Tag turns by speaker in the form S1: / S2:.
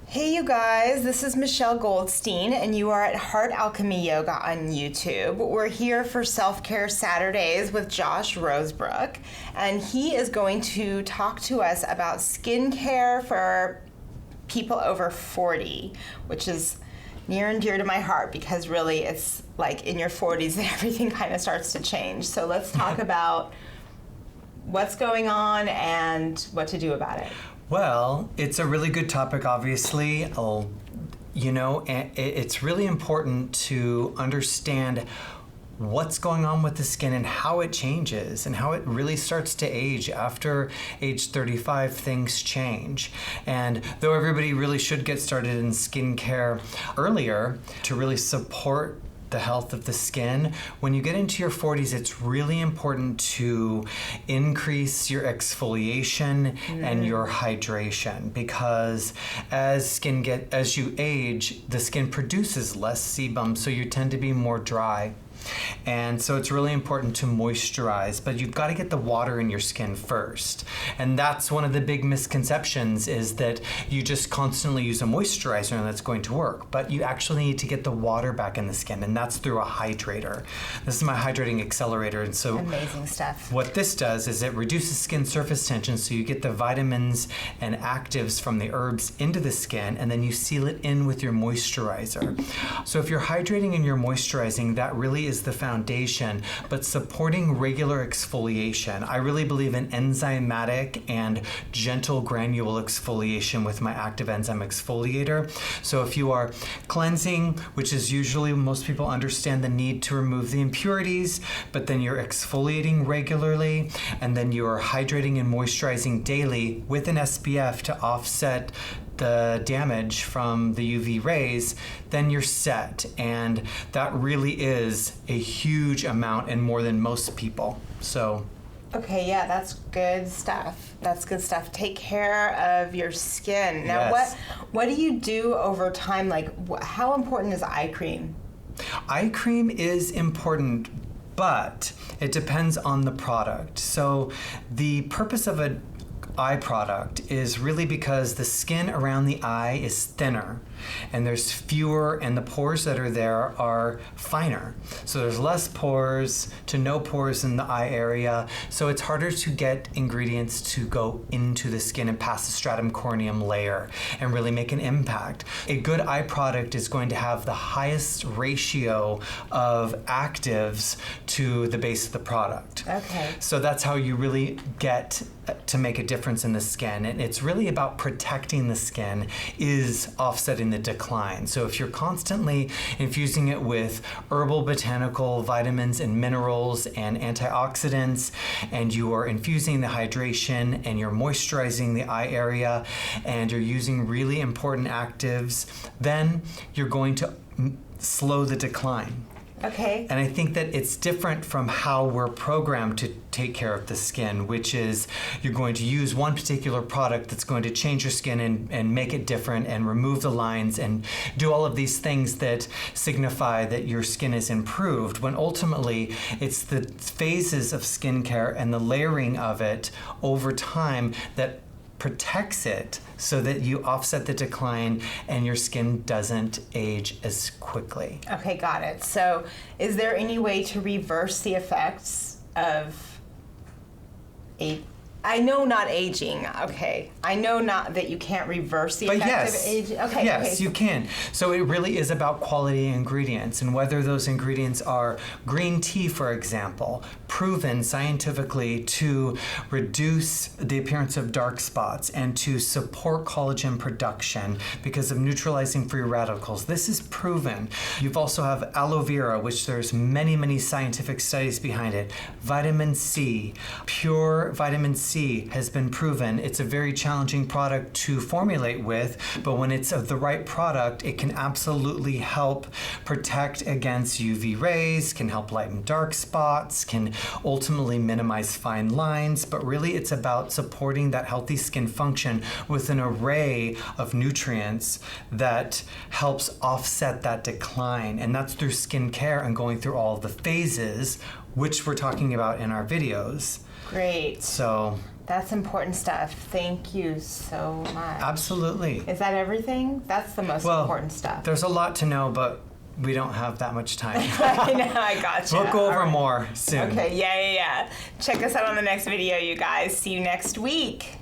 S1: Hey you guys, this is Michelle Goldstein and you are at Heart Alchemy Yoga on YouTube. We're here for Self-Care Saturdays with Josh Rosebrook, and he is going to talk to us about skincare for people over 40, which is near and dear to my heart because really it's like in your 40s that everything kind of starts to change. So let's talk about what's going on and what to do about it.
S2: Well, it's a really good topic, obviously. It's really important to understand what's going on with the skin and how it changes and how it really starts to age. After age 35, things change. And though everybody really should get started in skincare earlier to really support the health of the skin, when you get into your 40s, it's really important to increase your exfoliation and your hydration, because as you age, the skin produces less sebum, so you tend to be more dry. And so it's really important to moisturize, but you've got to get the water in your skin first. And that's one of the big misconceptions, is that you just constantly use a moisturizer and that's going to work. But you actually need to get the water back in the skin, and that's through a hydrator. This is my hydrating accelerator. And so
S1: amazing stuff.
S2: What this does is it reduces skin surface tension, so you get the vitamins and actives from the herbs into the skin, and then you seal it in with your moisturizer. So if you're hydrating and you're moisturizing, that really is the foundation, but supporting regular exfoliation. I really believe in enzymatic and gentle granule exfoliation with my active enzyme exfoliator. So if you are cleansing, which is usually, most people understand the need to remove the impurities, but then you're exfoliating regularly, and then you're hydrating and moisturizing daily with an SPF to offset the damage from the UV rays, then you're set. And that really is a huge amount, and more than most people. So
S1: okay, yeah, that's good stuff. That's good stuff. Take care of your skin. Now,
S2: yes.
S1: What do you do over time? Like, how important is eye cream?
S2: Eye cream is important, but it depends on the product. So the purpose of an eye product is really because the skin around the eye is thinner, and there's fewer, and the pores that are there are finer. So there's less pores to no pores in the eye area. So it's harder to get ingredients to go into the skin and past the stratum corneum layer and really make an impact. A good eye product is going to have the highest ratio of actives to the base of the product.
S1: Okay.
S2: So that's how you really get to make a difference in the skin. And it's really about protecting the skin, is offsetting the decline. So if you're constantly infusing it with herbal, botanical vitamins and minerals and antioxidants, and you are infusing the hydration and you're moisturizing the eye area, and you're using really important actives, then you're going to slow the decline.
S1: Okay.
S2: And I think that it's different from how we're programmed to take care of the skin, which is you're going to use one particular product that's going to change your skin and make it different and remove the lines and do all of these things that signify that your skin is improved, when ultimately it's the phases of skincare and the layering of it over time that protects it, so that you offset the decline and your skin doesn't age as quickly.
S1: Okay, got it. So is there any way to reverse the effects of I know not aging, okay. I know not that you can't reverse the effect of aging. Okay,
S2: yes,
S1: okay.
S2: you can. So it really is about quality ingredients, and whether those ingredients are green tea, for example, proven scientifically to reduce the appearance of dark spots and to support collagen production because of neutralizing free radicals. This is proven. You've also have aloe vera, which there's many, many scientific studies behind it. Vitamin C, pure vitamin C has been proven. It's a very challenging product to formulate with, but when it's of the right product, it can absolutely help protect against UV rays, can help lighten dark spots, can ultimately minimize fine lines, but really it's about supporting that healthy skin function with an array of nutrients that helps offset that decline. And that's through skincare and going through all of the phases, which we're talking about in our videos.
S1: Great.
S2: So
S1: that's important stuff. Thank you so much.
S2: absolutely.
S1: Is that everything? That's the most important stuff.
S2: There's a lot to know, but we don't have that much time.
S1: I know, I gotcha.
S2: We'll go over more soon.
S1: Okay, yeah. Check us out on the next video, you guys. See you next week.